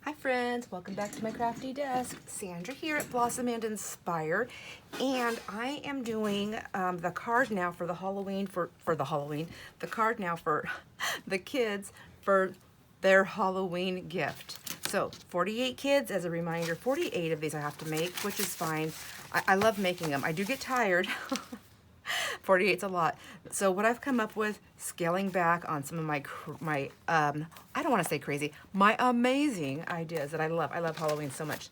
Hi friends, welcome back to my crafty desk. Sandra here at Blossom and Inspire, and I am doing the card now for the Halloween, the card now for the kids for their Halloween gift. So 48 kids, as a reminder, 48 of these I have to make, which is fine. I love making them. I do get tired. 48's a lot. So what I've come up with, scaling back on some of my I don't want to say crazy, my amazing ideas that I love. I love Halloween so much.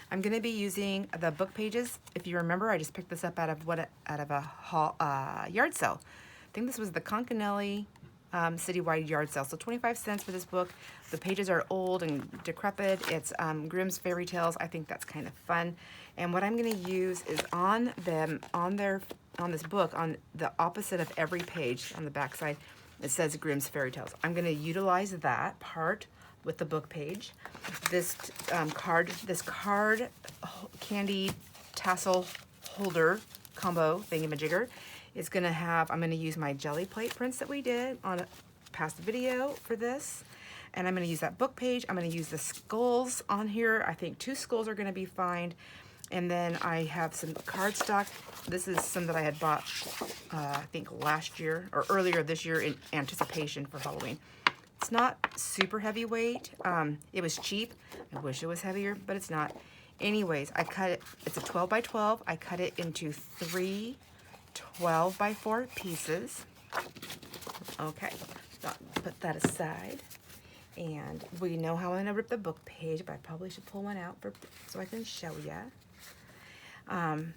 I'm going to be using the book pages. If you remember, I just picked this up out of a yard sale. I think this was the Concanelli citywide yard sale. So 25 cents for this book. The pages are old and decrepit. It's Grimm's Fairy Tales. I think that's kind of fun. And what I'm going to use is on this book, on the opposite of every page on the back side, it says Grimm's Fairy Tales. I'm going to utilize that part with the book page. This card candy tassel holder combo thingamajigger is going to have, I'm going to use my jelly plate prints that we did on a past video for this. And I'm going to use that book page. I'm going to use the skulls on here. I think 2 skulls are going to be fine. And then I have some cardstock. This is some that I had bought, I think last year or earlier this year in anticipation for Halloween. It's not super heavyweight. It was cheap. I wish it was heavier, but it's not. Anyways, I cut it. It's a 12 by 12. I cut it into 3 12 by 4 pieces. Okay, so put that aside. And we know how I'm going to rip the book page, but I probably should pull one out so I can show you. And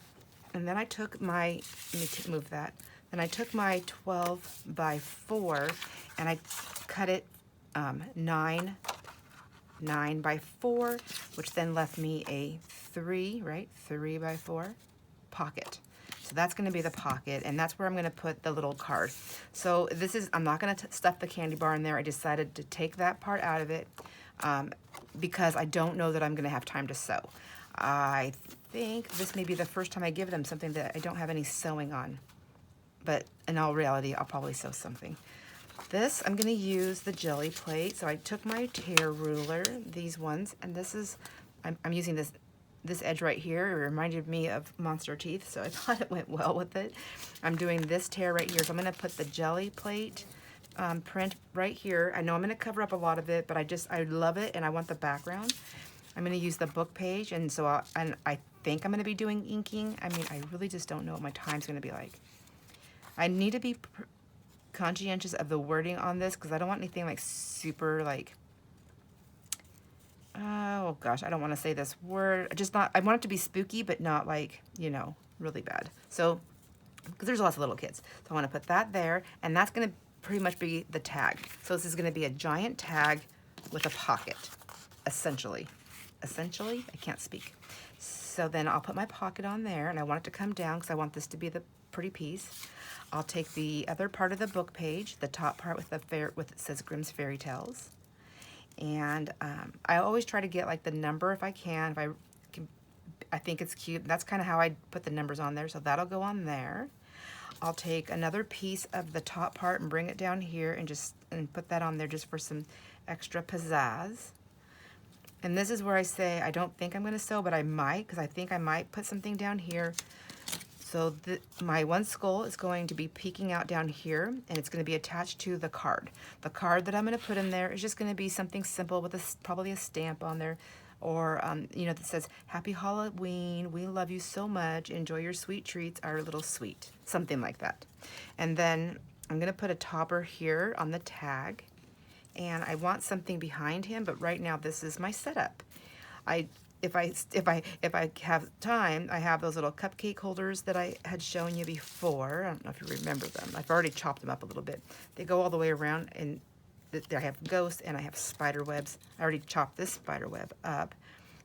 then I took my, let me move that. Then I took my 12 by 4 and I cut it 9 by 4, which then left me a 3 by 4 pocket. So that's going to be the pocket, and that's where I'm going to put the little card. So this is, I'm not going to stuff the candy bar in there. I decided to take that part out of it because I don't know that I'm going to have time to sew. I think this may be the first time I give them something that I don't have any sewing on. But in all reality, I'll probably sew something. This, I'm going to use the jelly plate. So I took my tear ruler, these ones, and this is, I'm using this edge right here. It reminded me of monster teeth, so I thought it went well with it. I'm doing this tear right here, so I'm going to put the jelly plate print right here. I know I'm going to cover up a lot of it, but I love it, and I want the background. I'm going to use the book page, and so I think I'm going to be doing inking. I mean, I really just don't know what my time's going to be like. I need to be conscientious of the wording on this because I don't want anything like super like, oh gosh, I don't want to say this word. I want it to be spooky, but not like, you know, really bad. So, because there's lots of little kids. So I want to put that there, and that's going to pretty much be the tag. So this is going to be a giant tag with a pocket, essentially. Essentially, I can't speak. So then I'll put my pocket on there, and I want it to come down because I want this to be the pretty piece. I'll take the other part of the book page, the top part with it says Grimm's Fairy Tales. And I always try to get like the number if I can. I think it's cute. That's kind of how I put the numbers on there. So that'll go on there. I'll take another piece of the top part and bring it down here and put that on there just for some extra pizzazz. And this is where I say I don't think I'm going to sew, but I might, because I think I might put something down here. So my one skull is going to be peeking out down here, and it's going to be attached to the card. The card that I'm going to put in there is just going to be something simple with probably a stamp on there, or you know, that says Happy Halloween, we love you so much, enjoy your sweet treats, our little sweet, something like that. And then I'm going to put a topper here on the tag, and I want something behind him, but right now this is my setup. If I have time, I have those little cupcake holders that I had shown you before. I don't know if you remember them. I've already chopped them up a little bit. They go all the way around, and I have ghosts and I have spider webs. I already chopped this spider web up.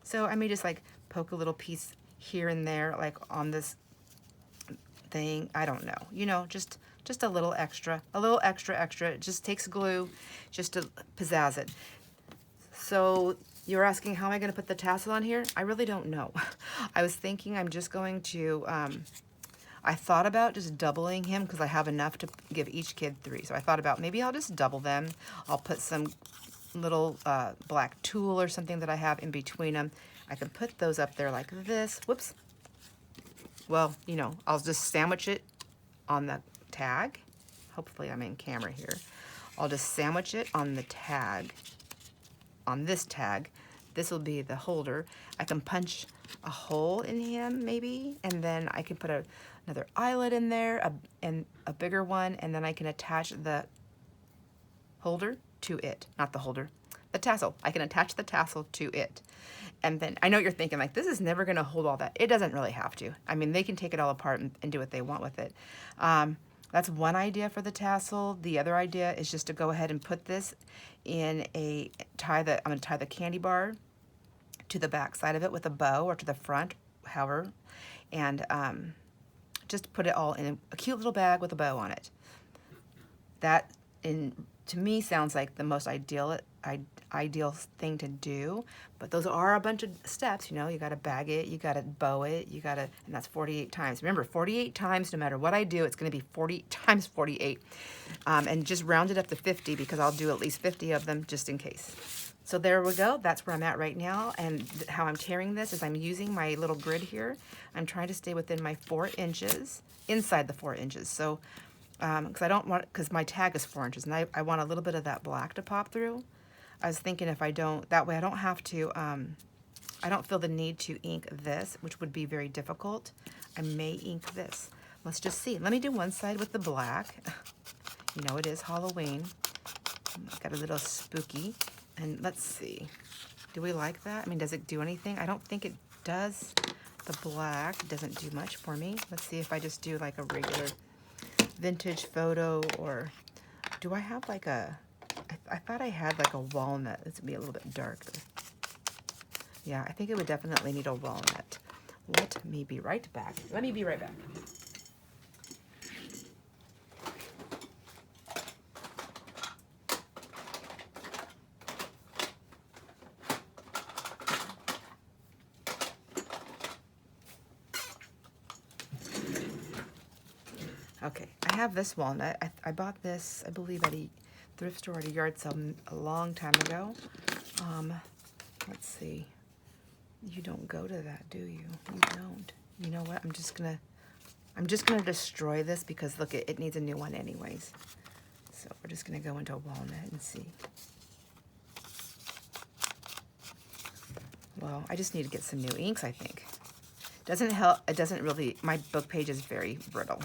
So I may just like poke a little piece here and there, like on this thing. I don't know. You know, just a little extra. It just takes glue just to pizzazz it. So you're asking, how am I going to put the tassel on here? I really don't know. I was thinking I'm just going to, I thought about just doubling him because I have enough to give each kid 3. So I thought about maybe I'll just double them. I'll put some little black tulle or something that I have in between them. I can put those up there like this. Whoops. Well, you know, I'll just sandwich it on the tag. Hopefully I'm in camera here. I'll just sandwich it on the tag, on this tag. This will be the holder. I can punch a hole in him maybe, and then I can put another eyelet in there, and a bigger one, and then I can attach the holder to it. Not the holder, the tassel. I can attach the tassel to it. And then, I know you're thinking, like, this is never gonna hold all that. It doesn't really have to. I mean, they can take it all apart and do what they want with it. That's one idea for the tassel. The other idea is just to go ahead and put this in I'm gonna tie the candy bar to the back side of it with a bow, or to the front, however, and just put it all in a cute little bag with a bow on it. That, to me, sounds like the most ideal thing to do, but those are a bunch of steps. You know, you got to bag it, you got to bow it, and that's 48 times. Remember, 48 times, no matter what I do, it's going to be 40 times 48, and just round it up to 50, because I'll do at least 50 of them just in case. So there we go. That's where I'm at right now, and how I'm tearing this is I'm using my little grid here. I'm trying to stay within my 4 inches, inside the 4 inches. So because my tag is 4 inches, and I want a little bit of that black to pop through. I was thinking if I don't, that way I don't have to, I don't feel the need to ink this, which would be very difficult. I may ink this. Let's just see. Let me do one side with the black. You know, it is Halloween. Got a little spooky. And let's see. Do we like that? I mean, does it do anything? I don't think it does. The black doesn't do much for me. Let's see if I just do like a regular vintage photo, or do I have like I thought I had like a walnut. This would be a little bit darker. Yeah, I think it would definitely need a walnut. Let me be right back. Let me be right back. Okay, I have this walnut. I bought this, I believe, at a thrift store at a yard sale a long time ago. Let's see. You don't go to that, do you? You don't. You know what? I'm just gonna destroy this, because look, it needs a new one anyways. So we're just gonna go into a walnut and see. Well, I just need to get some new inks, I think. Doesn't help. It doesn't really. My book page is very brittle.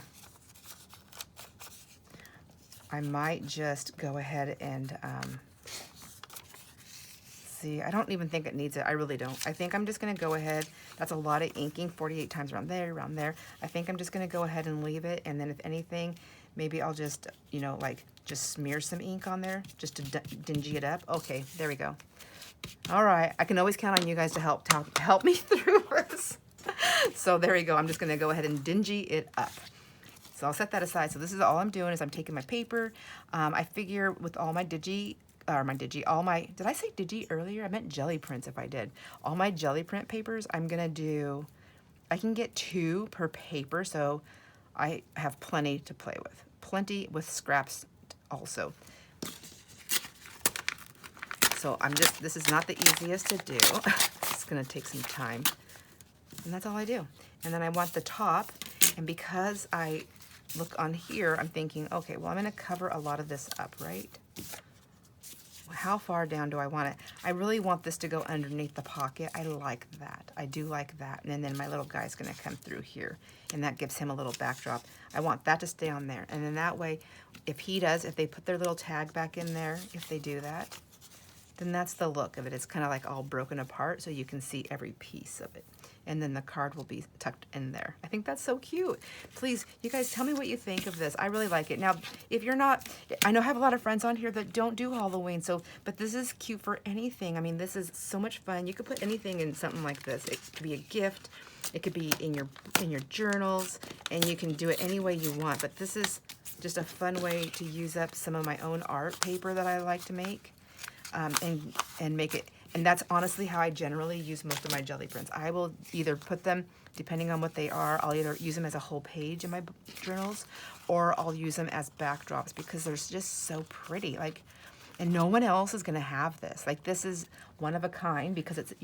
I might just go ahead and see. I don't even think it needs it. I really don't. I think I'm just going to go ahead. That's a lot of inking, 48 times around there, around there. I think I'm just going to go ahead and leave it. And then if anything, maybe I'll just, you know, like just smear some ink on there just to dingy it up. Okay, there we go. All right. I can always count on you guys to help me through this. So there you go. I'm just going to go ahead and dingy it up. So I'll set that aside. So this is all I'm doing is I'm taking my paper. I figure with all my did I say digi earlier? I meant jelly prints if I did. All my jelly print papers, I can get 2 per paper, so I have plenty to play with. Plenty with scraps also. So this is not the easiest to do. It's gonna take some time. And that's all I do. And then I want the top, and because I look on here, I'm thinking, okay, well, I'm gonna cover a lot of this up, right? How far down do I want it? I really want this to go underneath the pocket. I like that. I do like that. And then my little guy's gonna come through here, and that gives him a little backdrop. I want that to stay on there. And then that way, if they put their little tag back in there, if they do that, then that's the look of it. It's kind of like all broken apart, so you can see every piece of it. And then the card will be tucked in there. I think that's so cute. Please, you guys, tell me what you think of this. I really like it. Now, if you're not, I know I have a lot of friends on here that don't do Halloween, but this is cute for anything. I mean, this is so much fun. You could put anything in something like this. It could be a gift. It could be in your journals, and you can do it any way you want. But this is just a fun way to use up some of my own art paper that I like to make, and make it. And that's honestly how I generally use most of my jelly prints. I will either put them, depending on what they are, I'll either use them as a whole page in my journals, or I'll use them as backdrops because they're just so pretty. Like, And no one else is gonna have this. Like, this is one of a kind because it's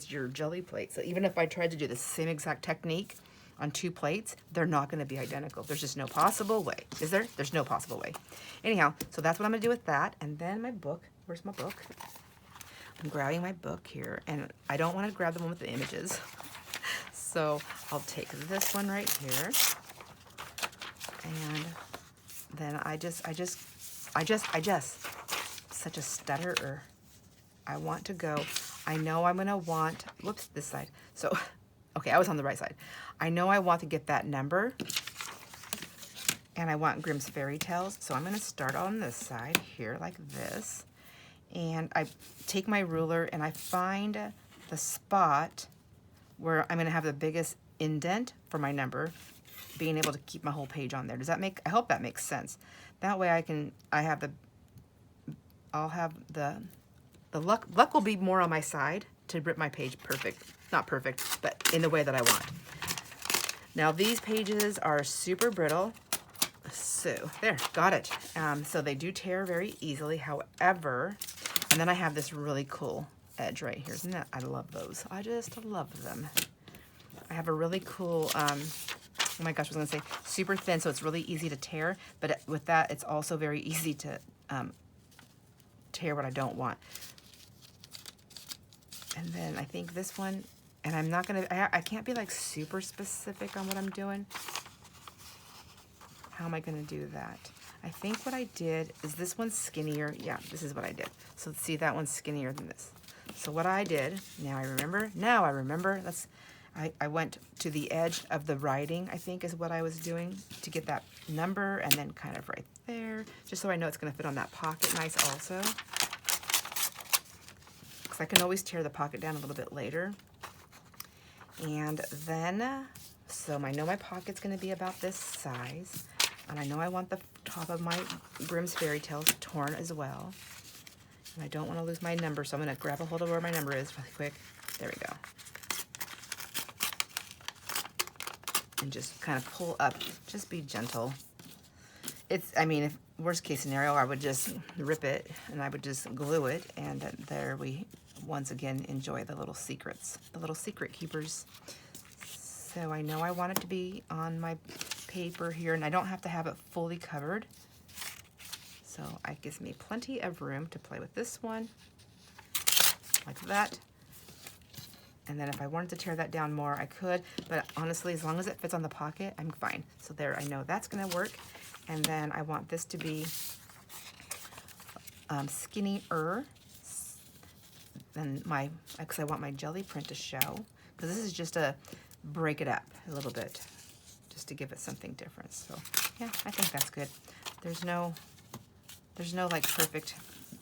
your jelly plate. So even if I tried to do the same exact technique on 2 plates, they're not gonna be identical. There's just no possible way. Is there? There's no possible way. Anyhow, so that's what I'm gonna do with that. And then my book, where's my book? I'm grabbing my book here, and I don't wanna grab the one with the images. So I'll take this one right here. And then I just, such a stutterer. I want to go, I know I'm gonna want, whoops, this side. So, okay, I was on the right side. I know I want to get that number, and I want Grimm's Fairy Tales. So I'm gonna start on this side here like this. And I take my ruler and I find the spot where I'm gonna have the biggest indent for my number, being able to keep my whole page on there. Does that make, I hope that makes sense. That way I'll have the luck will be more on my side to rip my page perfect. Not perfect, but in the way that I want. Now these pages are super brittle. So there, got it. So they do tear very easily. However, and then I have this really cool edge right here. Isn't that, I love those. I just love them. I have a really cool, oh my gosh, I was gonna say super thin, so it's really easy to tear, but with that, it's also very easy to tear what I don't want. And then I think this one, and I'm not gonna, I can't be like super specific on what I'm doing. How am I gonna do that? I think what I did is this one's skinnier. Yeah, this is what I did. So see, that one's skinnier than this. So what I did, now I remember, I went to the edge of the writing, I think is what I was doing to get that number, and then kind of right there, just so I know it's gonna fit on that pocket nice also. Because I can always tear the pocket down a little bit later. And then, so I know my pocket's gonna be about this size, and I know I want the top of my Grimm's Fairy Tales torn as well. And I don't wanna lose my number, so I'm gonna grab a hold of where my number is really quick. There we go. And just kind of pull up, just be gentle. It's, I mean, if worst case scenario, I would just rip it and I would just glue it, and there we once again enjoy the little secrets, the little secret keepers. So I know I want it to be on my paper here, and I don't have to have it fully covered. So it gives me plenty of room to play with this one, like that. And then if I wanted to tear that down more, I could, but honestly, as long as it fits on the pocket, I'm fine. So there, I know that's gonna work. And then I want this to be skinnier than because I want my jelly print to show. Because this is just to break it up a little bit, just to give it something different. So yeah, I think that's good. There's no like perfect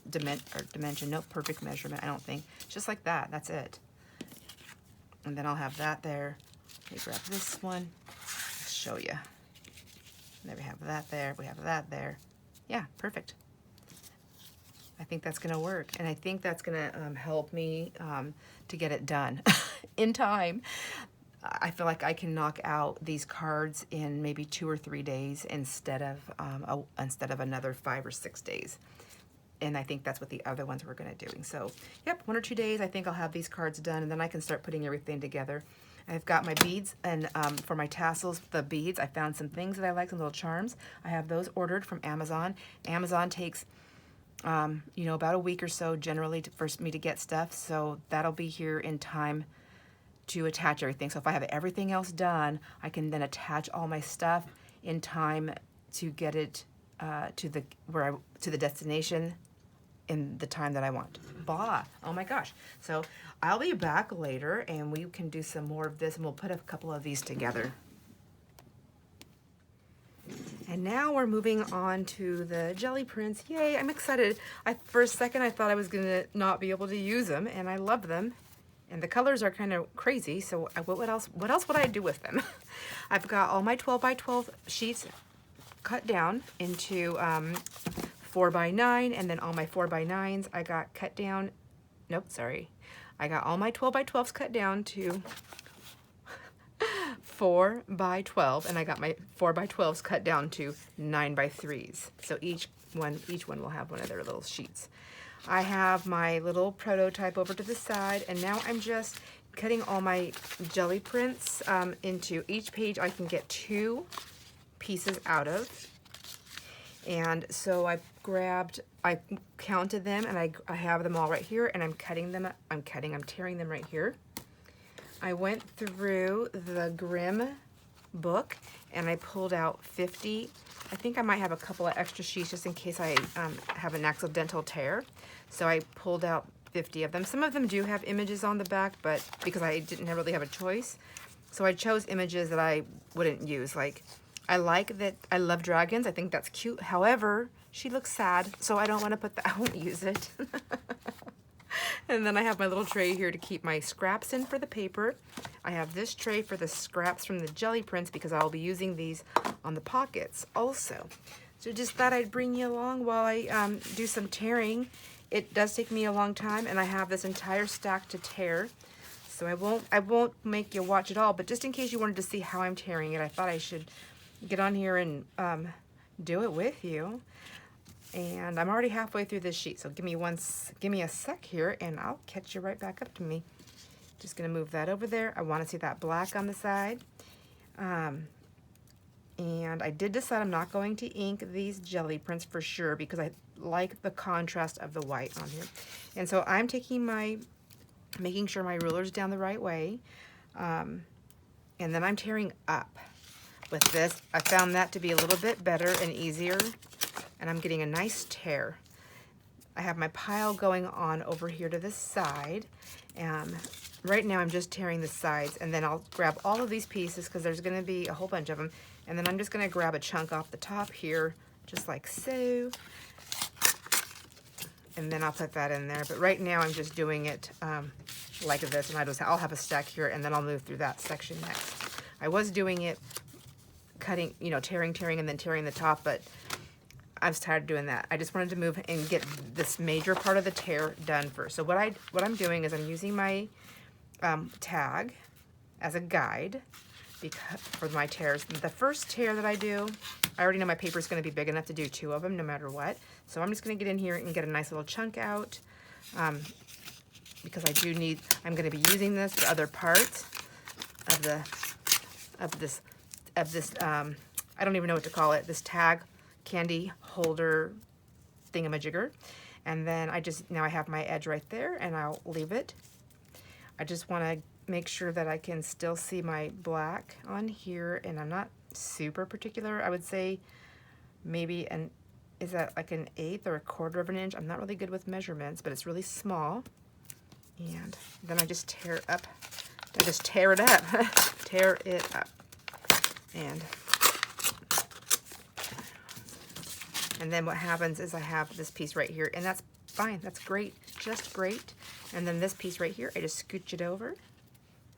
dimension, no perfect measurement, I don't think. Just like that, that's it. And then I'll have that there. Let me grab this one, I'll show you. And there we have that there, we have that there. Yeah, perfect. I think that's gonna work. And I think that's gonna help me to get it done in time. I feel like I can knock out these cards in maybe 2 or 3 days instead of another 5 or 6 days. And I think that's what the other ones we're gonna doing. So, yep, 1 or 2 days, I think I'll have these cards done, and then I can start putting everything together. I've got my beads, and for my tassels, the beads, I found some things that I like, some little charms. I have those ordered from Amazon. Amazon takes, you know, about a week or so generally for me to get stuff, so that'll be here in time to attach everything. So if I have everything else done, I can then attach all my stuff in time to get it to the destination in the time that I want. Voila! Oh my gosh. So I'll be back later and we can do some more of this, and we'll put a couple of these together. And now we're moving on to the jelly prints. Yay, I'm excited. For a second I thought I was gonna not be able to use them, and I love them. And the colors are kind of crazy, so what else would I do with them? I've got all my 12 by 12 sheets cut down into 4 by 9, and then all my 4 by 9s I got cut down, nope, sorry. I got all my 12 by 12s cut down to 4 by 12, and I got my 4 by 12s cut down to 9 by 3s. So each each one will have one of their little sheets. I have my little prototype over to the side, and now I'm just cutting all my jelly prints into each page. I can get 2 pieces out of. And so I counted them, and I have them all right here, and I'm tearing them right here. I went through the Grimm book, and I pulled out 50. I think I might have a couple of extra sheets just in case I have an accidental tear. So I pulled out 50 of them. Some of them do have images on the back, but because I didn't really have a choice. So I chose images that I wouldn't use. Like, I love dragons. I think that's cute. However, she looks sad, so I don't want to put that. I won't use it. And then I have my little tray here to keep my scraps in for the paper. I have this tray for the scraps from the jelly prints because I'll be using these on the pockets also. So just thought I'd bring you along while I do some tearing. It does take me a long time, and I have this entire stack to tear. So I won't make you watch it all, but just in case you wanted to see how I'm tearing it, I thought I should get on here and do it with you. And I'm already halfway through this sheet, so give me a sec here, and I'll catch you right back up to me. Just gonna move that over there. I want to see that black on the side. And I did decide I'm not going to ink these jelly prints for sure because I like the contrast of the white on here. And so I'm making sure my ruler's down the right way. And then I'm tearing up. With this, I found that to be a little bit better and easier, and I'm getting a nice tear. I have my pile going on over here to the side, and right now I'm just tearing the sides, and then I'll grab all of these pieces because there's going to be a whole bunch of them, and then I'm just going to grab a chunk off the top here, just like so, and then I'll put that in there. But right now I'm just doing it like this, and I'll have a stack here, and then I'll move through that section next. I was doing it cutting, tearing, and then tearing the top, but I was tired of doing that. I just wanted to move and get this major part of the tear done first. So what I'm doing is I'm using my tag as a guide for my tears. The first tear that I do, I already know my paper is going to be big enough to do 2 of them no matter what. So I'm just going to get in here and get a nice little chunk out because I'm going to be using this for other parts of this I don't even know what to call it, this tag candy holder thingamajigger. And then now I have my edge right there, and I'll leave it. I just want to make sure that I can still see my black on here, and I'm not super particular. I would say maybe is that like an 1/8 or 1/4 of an inch? I'm not really good with measurements, but it's really small. And then I just tear it up. Tear it up. And then what happens is I have this piece right here, and that's fine. That's great, just great. And then this piece right here, I just scooch it over,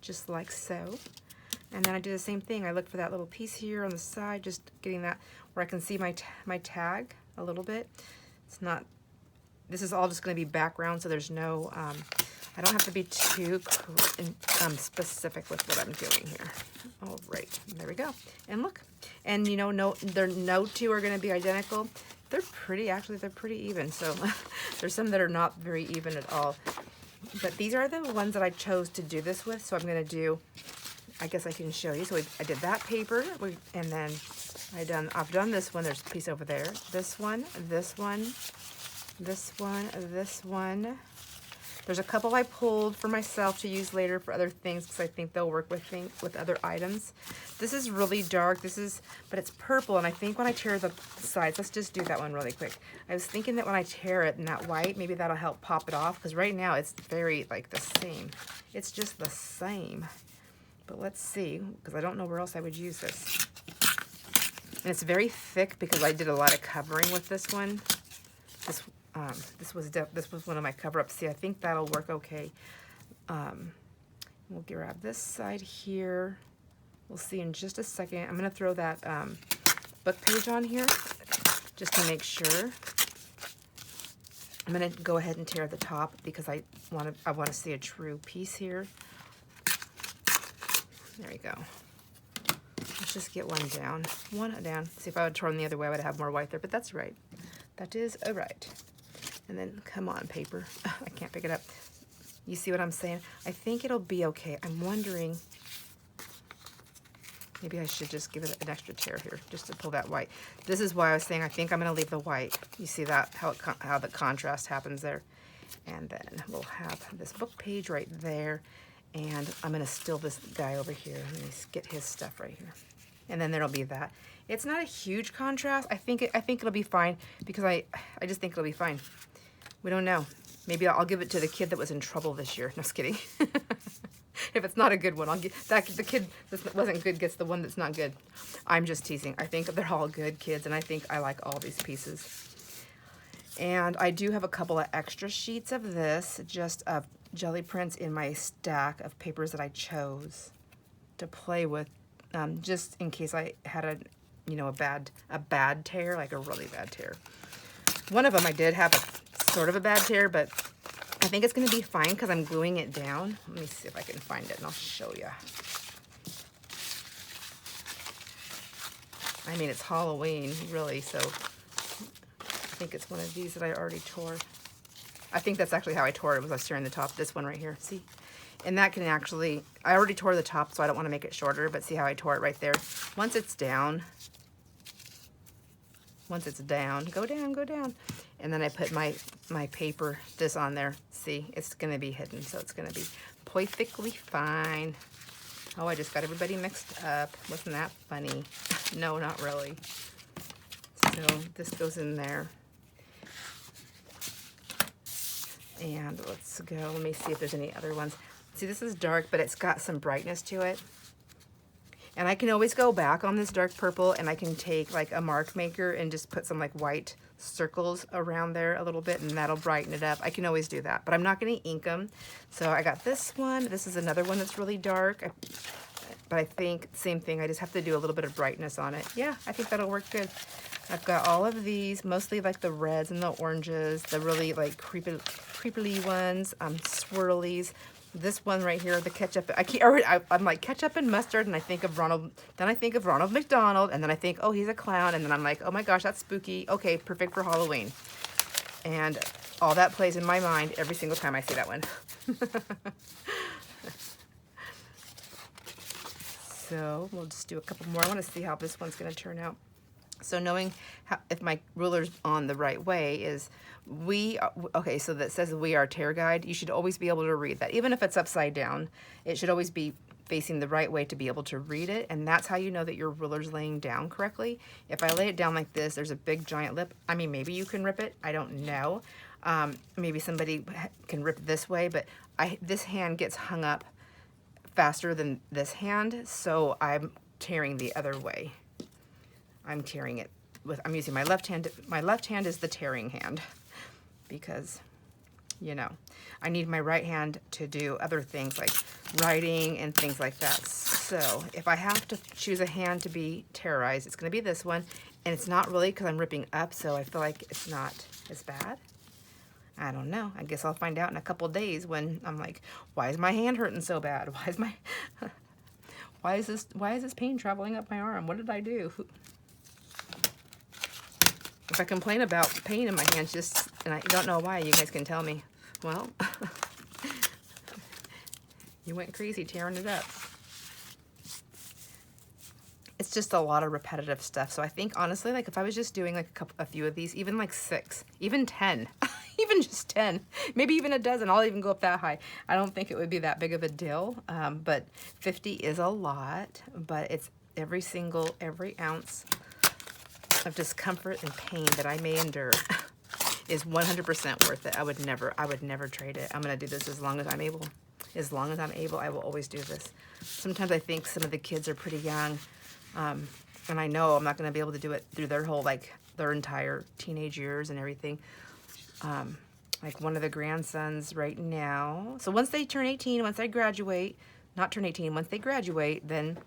just like so. And then I do the same thing. I look for that little piece here on the side, just getting that where I can see my tag a little bit. This is all just going to be background, so there's no, I don't have to be too specific with what I'm doing here. All right, there we go. And look, and no 2 are going to be identical. They're pretty even. So there's some that are not very even at all. But these are the ones that I chose to do this with. So I'm going to do, I guess I can show you. So I did that paper, and then I've done this one. There's a piece over there. This one, this one, this one, this one. There's a couple I pulled for myself to use later for other things because I think they'll work with other items. This is really dark, but it's purple, and I think when I tear the sides, let's just do that one really quick. I was thinking that when I tear it in that white, maybe that'll help pop it off, because right now it's very like the same. It's just the same. But let's see, because I don't know where else I would use this. And it's very thick because I did a lot of covering with this one. This was one of my cover-ups. See, I think that'll work okay. We'll grab this side here. We'll see in just a second. I'm going to throw that book page on here just to make sure. I'm going to go ahead and tear the top because I want to see a true piece here. There we go. Let's just get one down. See, if I would turn the other way, I would have more white there, but that's right. That is all right. And then, come on, paper. I can't pick it up. You see what I'm saying? I think it'll be okay. I'm wondering, maybe I should just give it an extra tear here, just to pull that white. This is why I was saying I think I'm gonna leave the white. You see that, how the contrast happens there? And then we'll have this book page right there. And I'm gonna still this guy over here. Let me get his stuff right here. And then there'll be that. It's not a huge contrast. I think it'll be fine because I just think it'll be fine. We don't know. Maybe I'll give it to the kid that was in trouble this year. No, just kidding. If it's not a good one, I'll get that. The kid that wasn't good gets the one that's not good. I'm just teasing. I think they're all good kids, and I think I like all these pieces. And I do have a couple of extra sheets of this, just of jelly prints in my stack of papers that I chose to play with, just in case I had a bad tear, like a really bad tear. One of them I did have a sort of a bad tear, but I think it's going to be fine because I'm gluing it down. Let me see if I can find it and I'll show you. I mean, it's Halloween, really, so I think it's one of these that I already tore. I think that's actually how I tore it, was I was tearing the top. This one right here, see? And that can actually, I already tore the top, so I don't want to make it shorter, but see how I tore it right there? Once it's down, go down, go down. And then I put my paper, this on there. See, it's going to be hidden, so it's going to be perfectly fine. Oh, I just got everybody mixed up. Wasn't that funny? No, not really. So this goes in there. And let's go, let me see if there's any other ones. See, this is dark, but it's got some brightness to it. And I can always go back on this dark purple and I can take like a mark maker and just put some like white circles around there a little bit and that'll brighten it up. I can always do that, but I'm not gonna ink them. So I got this one. This is another one that's really dark, but I think same thing. I just have to do a little bit of brightness on it. Yeah, I think that'll work good. I've got all of these, mostly like the reds and the oranges, the really like creepily ones, swirlies. This one right here, the ketchup. I'm like ketchup and mustard, and I think of Ronald. Then I think of Ronald McDonald, and then I think, oh, he's a clown, and then I'm like, oh my gosh, that's spooky. Okay, perfect for Halloween. And all that plays in my mind every single time I see that one. So we'll just do a couple more. I want to see how this one's going to turn out. So knowing how, if my ruler's on the right way is okay, so that says we are tear guide. You should always be able to read that. Even if it's upside down, it should always be facing the right way to be able to read it. And that's how you know that your ruler's laying down correctly. If I lay it down like this, there's a big giant lip. I mean, maybe you can rip it. I don't know. Maybe somebody can rip this way, but this hand gets hung up faster than this hand. So I'm tearing the other way. I'm tearing it with, I'm using my left hand. My left hand is the tearing hand because, you know, I need my right hand to do other things like writing and things like that. So if I have to choose a hand to be terrorized, it's going to be this one. And it's not really because I'm ripping up, so I feel like it's not as bad. I don't know. I guess I'll find out in a couple days when I'm like, why is my hand hurting so bad? Why is this pain traveling up my arm? What did I do? If I complain about pain in my hands, and I don't know why, you guys can tell me. Well, you went crazy tearing it up. It's just a lot of repetitive stuff. So I think honestly, like if I was just doing like a few of these, even like 6, even 10, even just 10, maybe even a dozen, I'll even go up that high. I don't think it would be that big of a deal. But 50 is a lot, but it's every ounce of discomfort and pain that I may endure is 100% worth it. I would never trade it. I'm going to do this as long as I'm able. As long as I'm able, I will always do this. Sometimes I think some of the kids are pretty young, and I know I'm not going to be able to do it through their whole, like, their entire teenage years and everything. Like one of the grandsons right now. So once they turn 18, once I graduate, not turn 18, once they graduate, then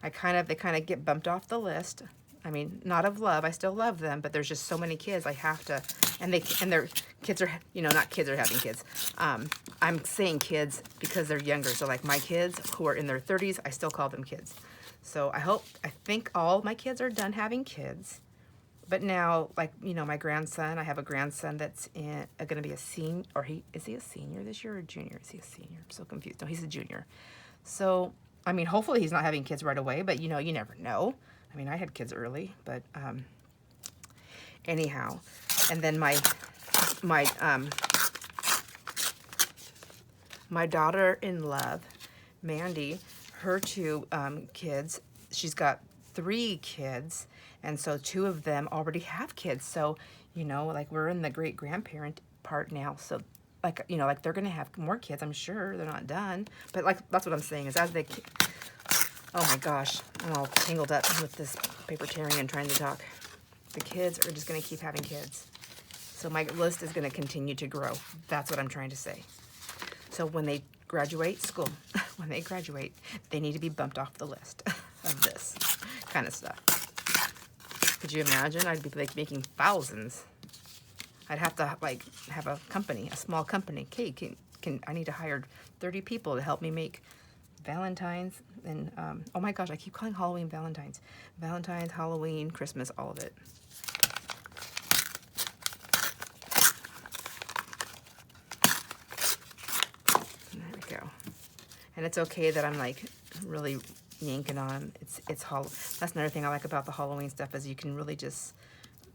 they kind of get bumped off the list. I mean, not of love, I still love them, but there's just so many kids I have to, and their kids are, you know, not kids are having kids. I'm saying kids because they're younger. So like my kids who are in their 30s, I still call them kids. So I think all my kids are done having kids, But now, like, you know, my grandson, I have a grandson that's going to be a senior, or is he a senior this year or a junior? Is he a senior? I'm so confused. No, he's a junior. So, I mean, hopefully he's not having kids right away, but you know, you never know. I mean, I had kids early, but anyhow. And then my daughter-in-law, Mandy, her two kids, she's got 3 kids, and so 2 of them already have kids. So, you know, like we're in the great-grandparent part now. So, like, you know, like they're going to have more kids, I'm sure. They're not done. But, like, that's what I'm saying is as they... Oh, my gosh. I'm all tangled up with this paper tearing and trying to talk. The kids are just going to keep having kids. So my list is going to continue to grow. That's what I'm trying to say. So when they graduate school, when they graduate, they need to be bumped off the list of this kind of stuff. Could you imagine? I'd be like making thousands. I'd have to like have a company, a small company. Okay, I need to hire 30 people to help me make Valentine's and oh my gosh, I keep calling Halloween Valentine's. Valentine's, Halloween, Christmas, all of it. There we go. And it's okay that I'm like really yanking on. It's that's another thing I like about the Halloween stuff is you can really just,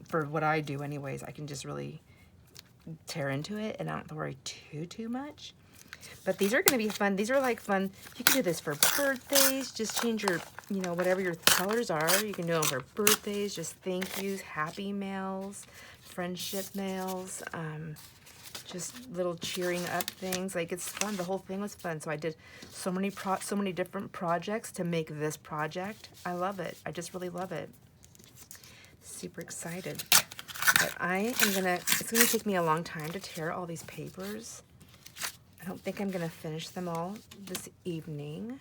for what I do anyways, I can just really tear into it and I don't have to worry too much. But these are going to be fun. These are like fun. You can do this for birthdays. Just change your, you know, whatever your colors are. You can do them for birthdays, just thank yous, happy mails, friendship mails, just little cheering up things. Like it's fun. The whole thing was fun. So I did so many different projects to make this project. I love it. I just really love it. Super excited. But it's gonna take me a long time to tear all these papers. I don't think I'm gonna finish them all this evening.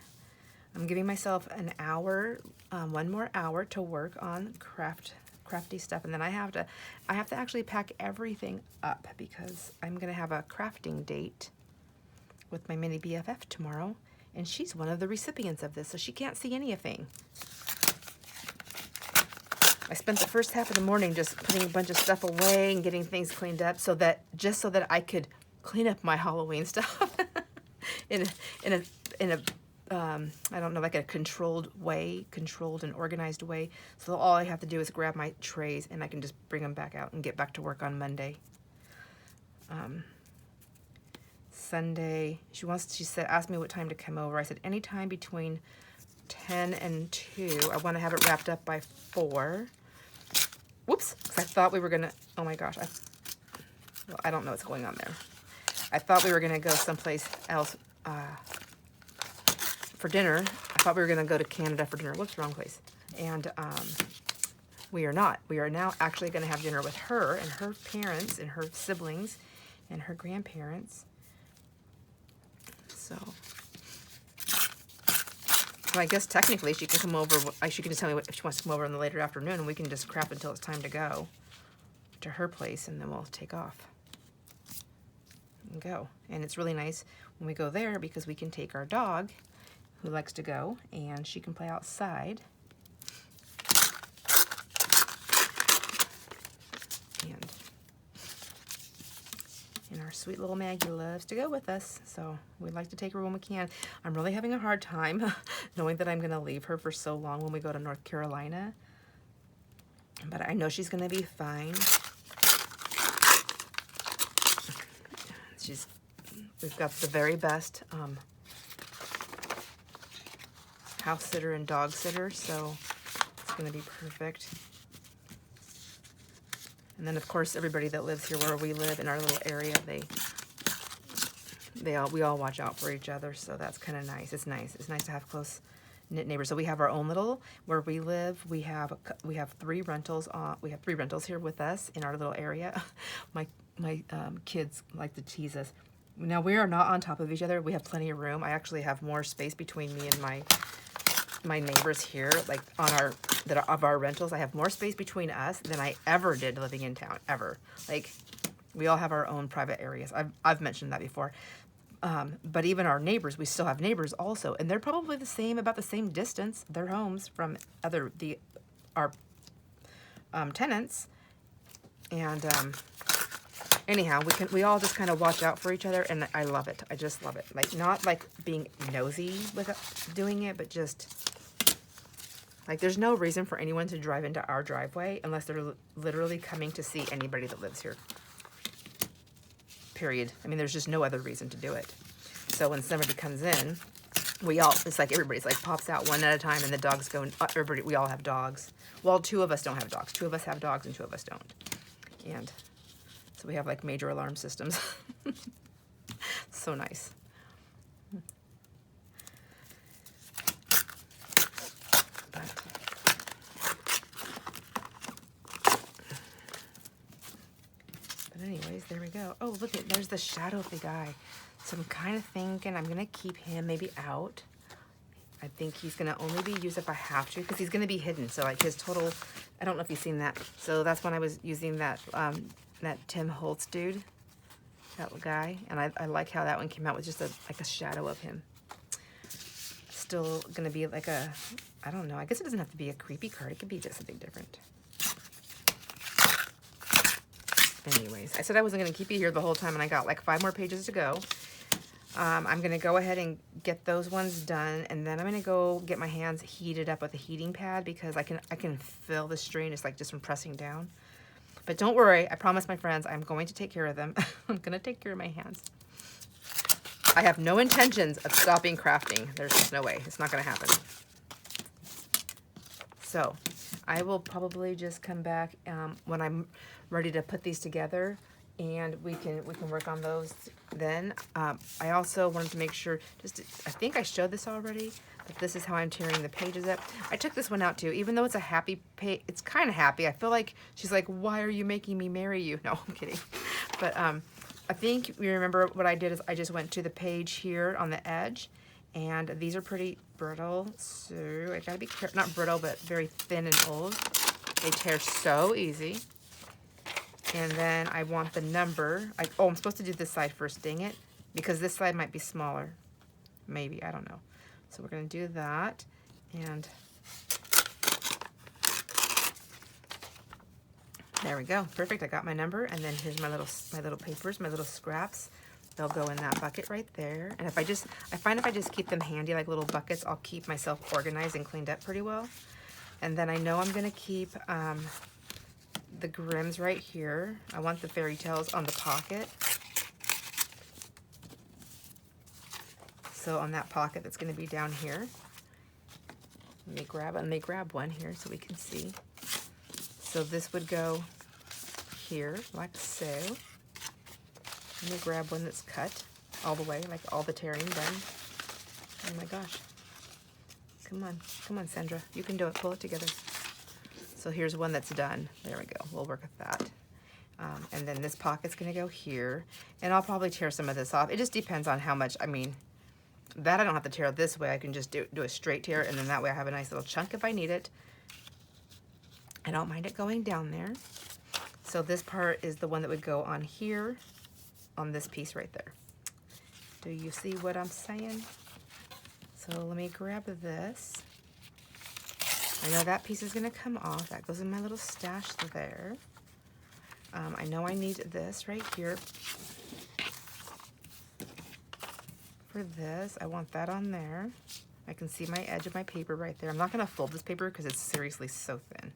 I'm giving myself an hour, 1 more hour to work on crafty stuff, and then I have to actually pack everything up because I'm gonna have a crafting date with my mini BFF tomorrow, and she's one of the recipients of this, so she can't see anything. I spent the first half of the morning just putting a bunch of stuff away and getting things cleaned up so that I could clean up my Halloween stuff in a I don't know, like a controlled and organized way. So all I have to do is grab my trays and I can just bring them back out and get back to work on Monday. Sunday, asked me what time to come over. I said anytime between 10 and 2. I want to have it wrapped up by 4. Whoops, because I thought we were gonna, oh my gosh, I don't know what's going on there. I thought we were gonna go someplace else for dinner. I thought we were gonna go to Canada for dinner. Whoops, wrong place. And we are not. We are now actually gonna have dinner with her and her parents and her siblings and her grandparents. So I guess technically she can come over. She can just tell me if she wants to come over in the later afternoon, and we can just craft until it's time to go to her place, and then we'll take off and go. And it's really nice when we go there because we can take our dog, who likes to go, and she can play outside. And our sweet little Maggie loves to go with us, so we'd like to take her when we can. I'm really having a hard time knowing that I'm going to leave her for so long when we go to North Carolina. But I know she's going to be fine. We've got the very best house sitter and dog sitter, so it's going to be perfect. And then, of course, everybody that lives here where we live in our little area, we all watch out for each other, so that's kind of nice. It's nice. It's nice to have close-knit neighbors. So we have our own little, where we live, we have 3 rentals. We have 3 rentals here with us in our little area. My kids like to tease us. Now, we are not on top of each other. We have plenty of room. I actually have more space between me and my neighbors here, like of our rentals. I have more space between us than I ever did living in town, ever. Like, we all have our own private areas. I've mentioned that before. But even our neighbors, we still have neighbors also, and they're probably about the same distance, their homes, from our tenants. And anyhow, we all just kind of watch out for each other, and I love it. I just love it. Like, not like being nosy with doing it, but just like, there's no reason for anyone to drive into our driveway unless they're literally coming to see anybody that lives here. Period. I mean, there's just no other reason to do it. So when somebody comes in, it's like everybody's like pops out one at a time, and the dogs go, everybody, we all have dogs. Well, 2 of us don't have dogs. 2 of us have dogs and 2 of us don't. And so we have like major alarm systems. So nice. But anyways, there we go. Oh, look at, there's the shadow of the guy. So I'm kind of thinking I'm gonna keep him maybe out. I think he's gonna only be used if I have to, because he's gonna be hidden. So like his total, I don't know if you've seen that. So that's when I was using that that Tim Holtz dude, that guy, and I like how that one came out with just like a shadow of him. Still gonna be like a, I don't know, I guess it doesn't have to be a creepy card. It could be just something different. Anyways, I said I wasn't gonna keep you here the whole time, and I got like 5 more pages to go. I'm gonna go ahead and get those ones done, and then I'm gonna go get my hands heated up with a heating pad, because I can feel the strain. It's like just from pressing down. But don't worry, I promise my friends, I'm going to take care of them. I'm gonna take care of my hands. I have no intentions of stopping crafting. There's just no way. It's not gonna happen. So I will probably just come back when I'm ready to put these together, and we can work on those then. I also wanted to make sure, I think I showed this already, but this is how I'm tearing the pages up. I took this one out too, even though it's a happy page. It's kind of happy. I feel like she's like, why are you making me marry you? No, I'm kidding. But I think you remember what I did is I just went to the page here on the edge, and these are pretty brittle, so I gotta be careful, not brittle, but very thin and old. They tear so easy. And then I want the number. Oh, I'm supposed to do this side first, dang it. Because this side might be smaller. Maybe, I don't know. So we're gonna do that. And there we go, perfect. I got my number, and then here's my little papers, my little scraps. They'll go in that bucket right there. And I find if I just keep them handy like little buckets, I'll keep myself organized and cleaned up pretty well. And then I know I'm gonna keep the Grimms right here. I want the fairy tales on the pocket. So on that pocket that's going to be down here. Let me grab one here so we can see. So this would go here like so. Let me grab one that's cut all the way, like all the tearing done. Oh my gosh. Come on, Sandra. You can do it. Pull it together. So here's one that's done. There we go. We'll work with that. And then this pocket's gonna go here. And I'll probably tear some of this off. It just depends on how much, I mean, that I don't have to tear this way. I can just do a straight tear, and then that way I have a nice little chunk if I need it. I don't mind it going down there. So this part is the one that would go on here, on this piece right there. Do you see what I'm saying? So let me grab this. I know that piece is gonna come off. That goes in my little stash there. I know I need this right here. For this, I want that on there. I can see my edge of my paper right there. I'm not gonna fold this paper because it's seriously so thin.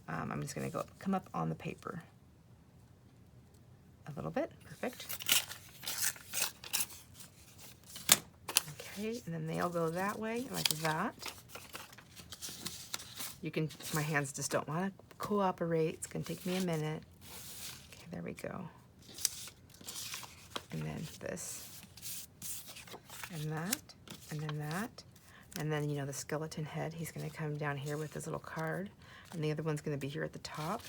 I'm just gonna come up on the paper. A little bit, perfect. Okay, and then they'll go that way, like that. My hands just don't want to cooperate. It's going to take me a minute. Okay, there we go. And then this. And that. And then that. And then, you know, the skeleton head, he's going to come down here with his little card. And the other one's going to be here at the top.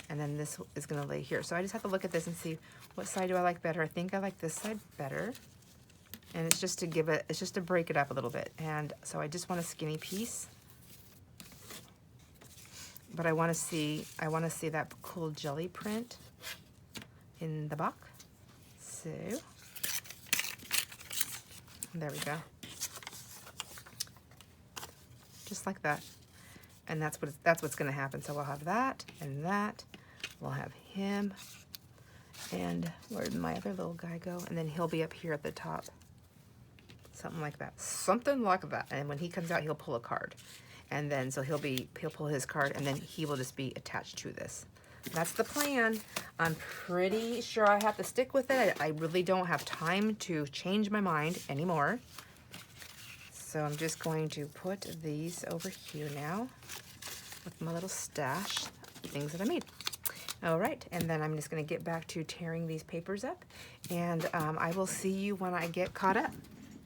And then this is going to lay here. So I just have to look at this and see what side do I like better. I think I like this side better. And it's just to break it up a little bit. And so I just want a skinny piece. But I want to see that cool jelly print in the box. So there we go. Just like that. And that's what's going to happen. So we'll have that and that. We'll have him. And where'd my other little guy go? And then he'll be up here at the top. Something like that. Something like that. And when he comes out, he'll pull a card. And then, so he'll pull his card, and then he will just be attached to this. That's the plan. I'm pretty sure I have to stick with it. I really don't have time to change my mind anymore. So I'm just going to put these over here now with my little stash, things that I made. All right, and then I'm just going to get back to tearing these papers up, and I will see you when I get caught up.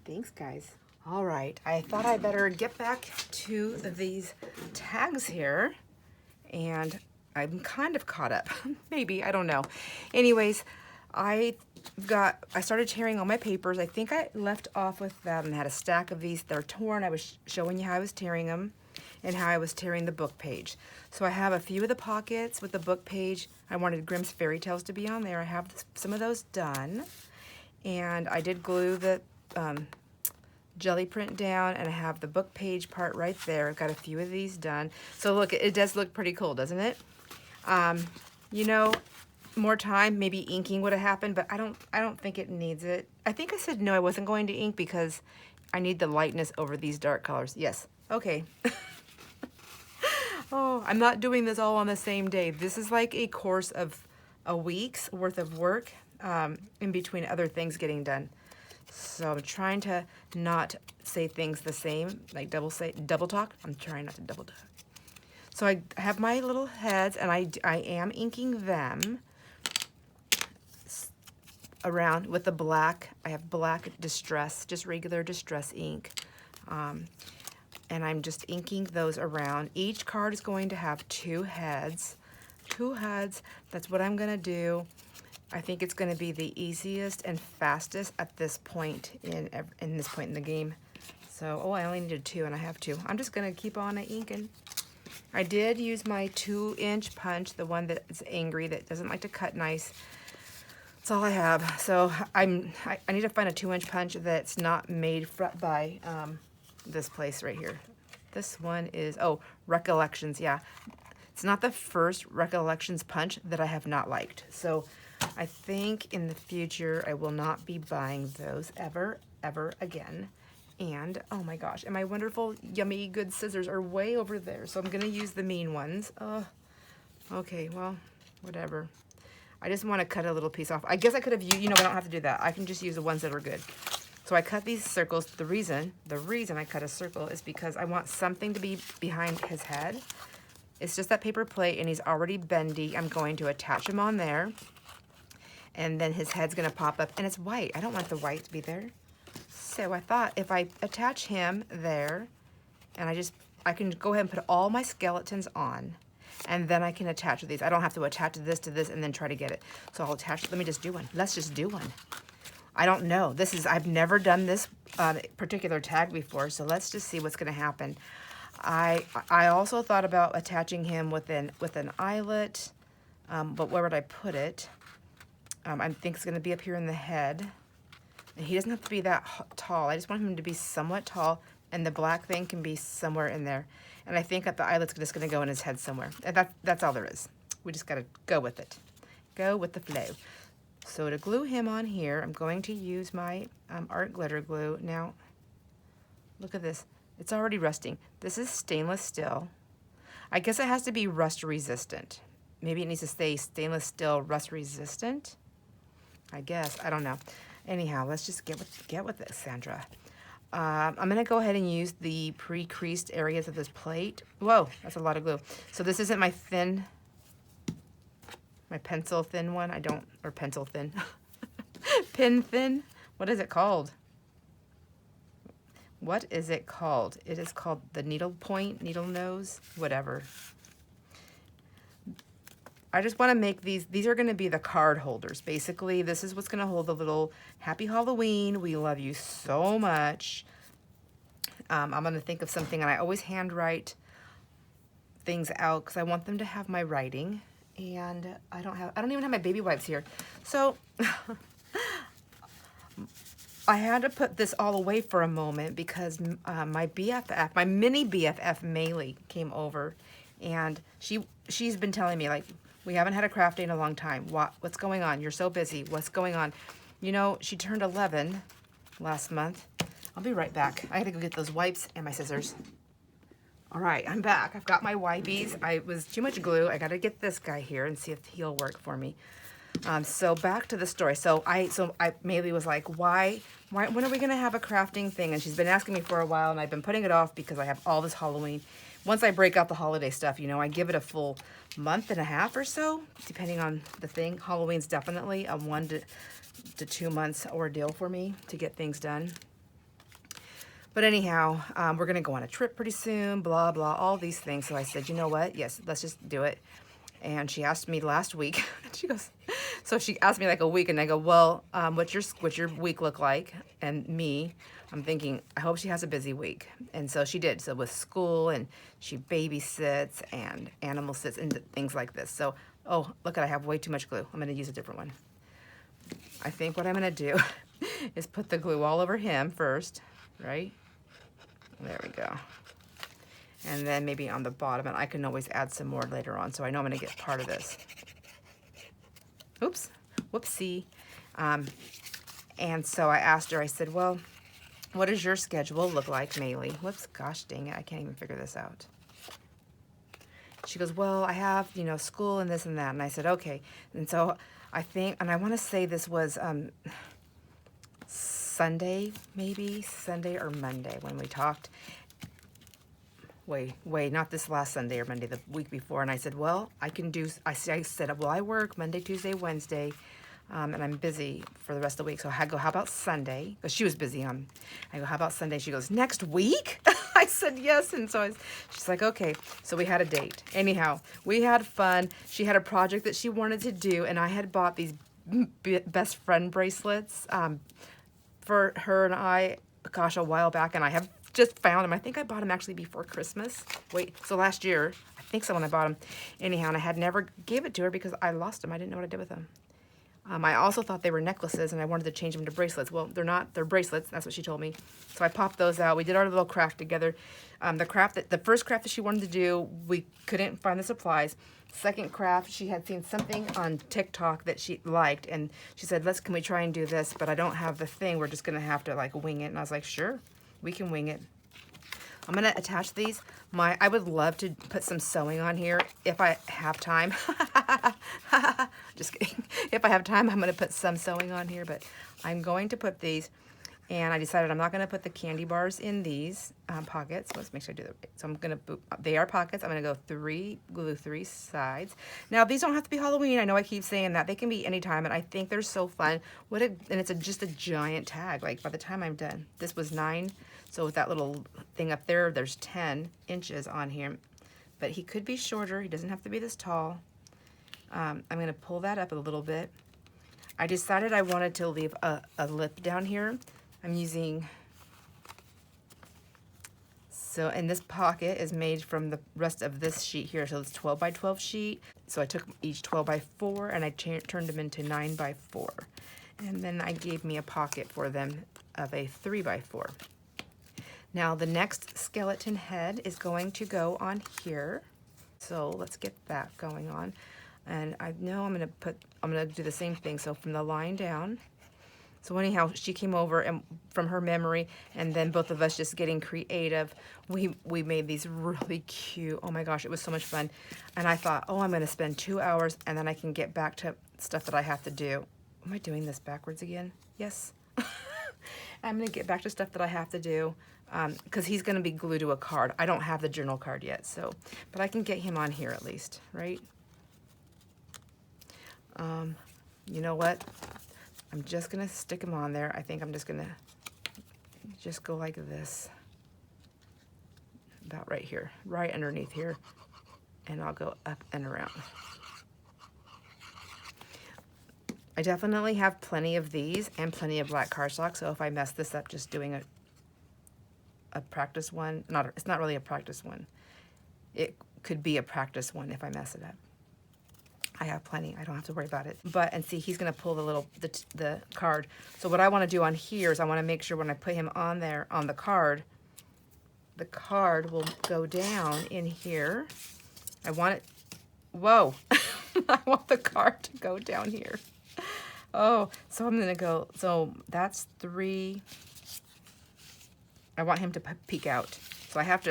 Thanks, guys. All right, I thought I better get back to these tags here, and I'm kind of caught up. Maybe, I don't know. Anyways, I started tearing all my papers. I think I left off with that and had a stack of these. They're torn. I was showing you how I was tearing them and how I was tearing the book page. So I have a few of the pockets with the book page. I wanted Grimm's Fairy Tales to be on there. I have some of those done. And I did glue the jelly print down, and I have the book page part right there. I've got a few of these done. So look, it does look pretty cool, doesn't it? You know, more time, maybe inking would have happened, but I don't think it needs it. I think I said no, I wasn't going to ink because I need the lightness over these dark colors. Yes, okay. Oh, I'm not doing this all on the same day. This is like a course of a week's worth of work in between other things getting done. So I'm trying to not say things the same, like double talk. I'm trying not to double talk. So I have my little heads, and I am inking them around with the black. I have black distress, just regular distress ink. And I'm just inking those around. Each card is going to have two heads. Two heads, that's what I'm gonna do. I think it's gonna be the easiest and fastest at this point in this point in the game. So, oh, I only needed two, and I have two. I'm just gonna keep on inking. I did use my 2-inch punch, the one that's angry, that doesn't like to cut nice. That's all I have. So I need to find a 2-inch punch that's not made by this place right here. This one is, oh, Recollections, yeah. It's not the first Recollections punch that I have not liked. So I think in the future I will not be buying those ever again. And, oh my gosh, and my wonderful, yummy, good scissors are way over there. So I'm going to use the mean ones. Okay, well, whatever. I just want to cut a little piece off. I guess I could have used, you know, I don't have to do that. I can just use the ones that are good. So I cut these circles. The reason I cut a circle is because I want something to be behind his head. It's just that paper plate, and he's already bendy. I'm going to attach him on there. And then his head's going to pop up, and it's white. I don't want the white to be there. So I thought if I attach him there, and I can go ahead and put all my skeletons on, and then I can attach these. I don't have to attach this, and then try to get it. So I'll attach, let me just do one. Let's just do one. I don't know. I've never done this particular tag before, so let's just see what's gonna happen. I also thought about attaching him with an eyelet, but where would I put it? I think it's gonna be up here in the head. And he doesn't have to be that tall. I just want him to be somewhat tall, and the black thing can be somewhere in there. And I think that the eyelet's just gonna go in his head somewhere. And that's all there is. We just gotta go with it. Go with the flow. So to glue him on here, I'm going to use my art glitter glue. Now, look at this. It's already rusting. This is stainless steel. I guess it has to be rust resistant. Maybe it needs to stay stainless steel rust resistant. I guess, I don't know. Anyhow, let's just get with it, Sandra. I'm gonna go ahead and use the pre-creased areas of this plate. Whoa, that's a lot of glue. So this isn't my pencil thin one. Or pencil thin. Pin thin. What is it called? What is it called? It is called the needle point, needle nose, whatever. I just want to make these are going to be the card holders. Basically, this is what's going to hold the little Happy Halloween, we love you so much. I'm going to think of something, and I always handwrite things out because I want them to have my writing. And I don't even have my baby wipes here. So I had to put this all away for a moment because my BFF, my mini BFF Maylee came over, and she's been telling me, like, we haven't had a craft day in a long time. What's going on? You're so busy. What's going on? You know, she turned 11 last month. I'll be right back. I had to go get those wipes and my scissors. All right, I'm back. I've got my wipies. I was too much glue. I got to get this guy here and see if he'll work for me. So back to the story. So Maylee was like, why, when are we gonna have a crafting thing? And she's been asking me for a while, and I've been putting it off because I have all this Halloween. Once I break out the holiday stuff, you know, I give it a full month and a half or so, depending on the thing. Halloween's definitely a 1 to 2 months ordeal for me to get things done. But anyhow, we're gonna go on a trip pretty soon, blah, blah, all these things. So I said, you know what? Yes, let's just do it. And she asked me last week, she goes, so she asked me like a week, and I go, well, what's your week look like? And me, I'm thinking, I hope she has a busy week. And so she did. So with school, and she babysits and animal sits and things like this. So, oh, look, I have way too much glue. I'm gonna use a different one. I think what I'm gonna do is put the glue all over him first, right? There we go. And then maybe on the bottom, and I can always add some more later on, so I know I'm gonna get part of this. Oops, whoopsie. And so I asked her, I said, well, what does your schedule look like, Maylee? Whoops, gosh dang it, I can't even figure this out. She goes, well, I have, you know, school and this and that. And I said, okay. And so I think, and I wanna say this was Sunday, maybe, Sunday or Monday when we talked. Wait, not this last Sunday or Monday, the week before. And I said, well, I can do, I said, well, I work Monday, Tuesday, Wednesday, and I'm busy for the rest of the week. So I go, how about Sunday? Because she was busy. I go, how about Sunday? She goes, next week? I said, yes. And so she's like, okay. So we had a date. Anyhow, we had fun. She had a project that she wanted to do, and I had bought these best friend bracelets for her and I, gosh, a while back, and I have just found them. I think I bought them actually before Christmas. Wait, so last year, I think so when I bought them. Anyhow, and I had never gave it to her because I lost them. I didn't know what I did with them. I also thought they were necklaces, and I wanted to change them to bracelets. Well, they're not. They're bracelets. That's what she told me. So I popped those out. We did our little craft together. The first craft that she wanted to do, we couldn't find the supplies. Second craft, she had seen something on TikTok that she liked, and she said, can we try and do this? But I don't have the thing. We're just gonna have to like wing it. And I was like, sure. We can wing it. I'm gonna attach these. I would love to put some sewing on here if I have time. Just kidding. If I have time, I'm gonna put some sewing on here, but I'm going to put these, and I decided I'm not gonna put the candy bars in these pockets. Let's make sure I do that right. So I'm gonna, they are pockets. I'm gonna go glue 3 sides. Now these don't have to be Halloween. I know I keep saying that. They can be anytime, and I think they're so fun. And it's just a giant tag. Like by the time I'm done, this was 9. So with that little thing up there, there's 10 inches on here. But he could be shorter. He doesn't have to be this tall. I'm gonna pull that up a little bit. I decided I wanted to leave a lip down here. I'm using, and this pocket is made from the rest of this sheet here. So it's 12 by 12 sheet. So I took each 12 by 4 and I turned them into 9 by 4. And then I gave me a pocket for them of a 3 by 4. Now the next skeleton head is going to go on here. So let's get that going on. And I know I'm gonna do the same thing. So from the line down. So anyhow, she came over and from her memory, and then both of us just getting creative, we made these really cute. Oh my gosh, it was so much fun. And I thought, oh, I'm gonna spend 2 hours and then I can get back to stuff that I have to do. Am I doing this backwards again? Yes. I'm gonna get back to stuff that I have to do. Because he's going to be glued to a card. I don't have the journal card yet, but I can get him on here at least, right? You know what? I'm just going to stick him on there. I think I'm just going to just go like this. About right here, right underneath here. And I'll go up and around. I definitely have plenty of these and plenty of black cardstock, so if I mess this up just doing a practice one, it's not really a practice one. It could be a practice one if I mess it up. I have plenty. I don't have to worry about it. But, and see, he's going to pull the card. So what I want to do on here is I want to make sure when I put him on there, on the card will go down in here. I want it, whoa. I want the card to go down here. Oh, so I'm going to go, so that's 3. I want him to peek out. So I have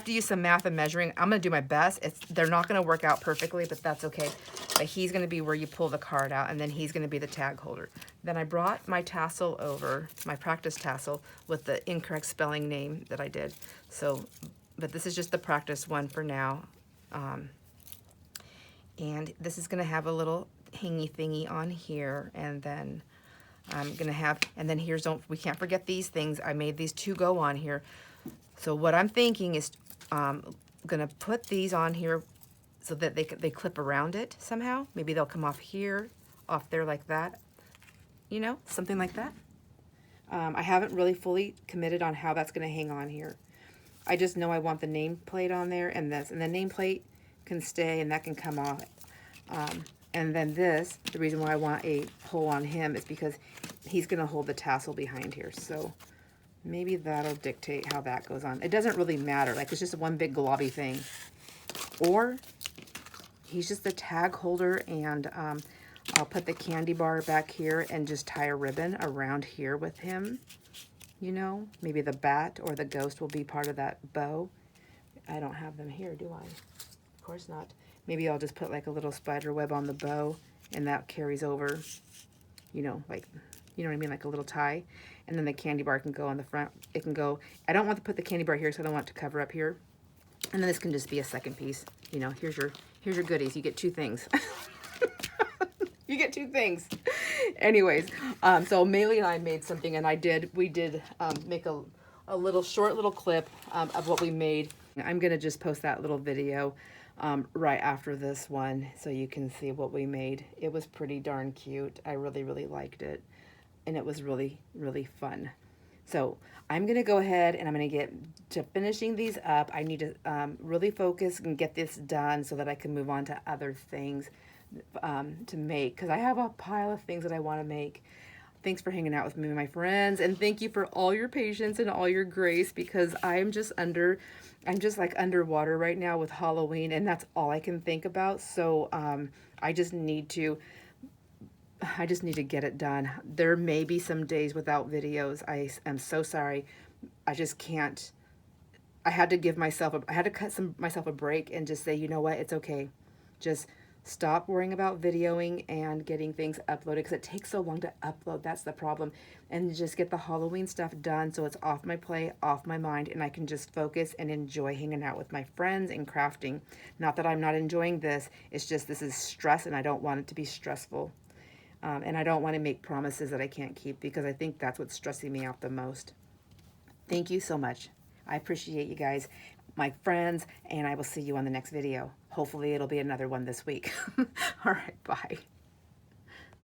to use some math and measuring. I'm going to do my best. They're not going to work out perfectly, but that's okay. But he's going to be where you pull the card out, and then he's going to be the tag holder. Then I brought my tassel over, my practice tassel, with the incorrect spelling name that I did. So, but this is just the practice one for now. And this is going to have a little hangy thingy on here, and then I'm going to have, and then here's, we can't forget these things. I made these 2 go on here. So what I'm thinking is going to put these on here so that they clip around it somehow. Maybe they'll come off here, off there like that, you know, something like that. I haven't really fully committed on how that's going to hang on here. I just know I want the nameplate on there and this, and the nameplate can stay and that can come off. And then this, the reason why I want a hole on him is because he's going to hold the tassel behind here. So maybe that'll dictate how that goes on. It doesn't really matter. Like, it's just one big globby thing. Or he's just the tag holder, and I'll put the candy bar back here and just tie a ribbon around here with him. You know, maybe the bat or the ghost will be part of that bow. I don't have them here, do I? Of course not. Maybe I'll just put like a little spider web on the bow, and that carries over, you know, like, you know what I mean, like a little tie. And then the candy bar can go on the front. It can go, I don't want to put the candy bar here because I don't want it to cover up here. And then this can just be a second piece. You know, here's your goodies. You get 2 things. You get 2 things. Anyways, so Maylee and I made something, and we did make a little short little clip of what we made. I'm gonna just post that little video right after this one so you can see what we made. It was pretty darn cute. I really, really liked it, and it was really, really fun. So I'm gonna go ahead and I'm gonna get to finishing these up. I need to really focus and get this done so that I can move on to other things to make, because I have a pile of things that I want to make. Thanks for hanging out with me, my friends, and thank you for all your patience and all your grace, because I'm just like underwater right now with Halloween, and that's all I can think about. So I just need to get it done. There may be some days without videos. I am so sorry. I just can't. I had to cut myself a break and just say, you know what, it's okay. Just stop worrying about videoing and getting things uploaded, because it takes so long to upload. That's the problem. And just get the Halloween stuff done so it's off my plate, off my mind, and I can just focus and enjoy hanging out with my friends and crafting. Not that I'm not enjoying this. It's just this is stress, and I don't want it to be stressful. And I don't want to make promises that I can't keep, because I think that's what's stressing me out the most. Thank you so much. I appreciate you guys, my friends, and I will see you on the next video. Hopefully it'll be another one this week. All right, bye.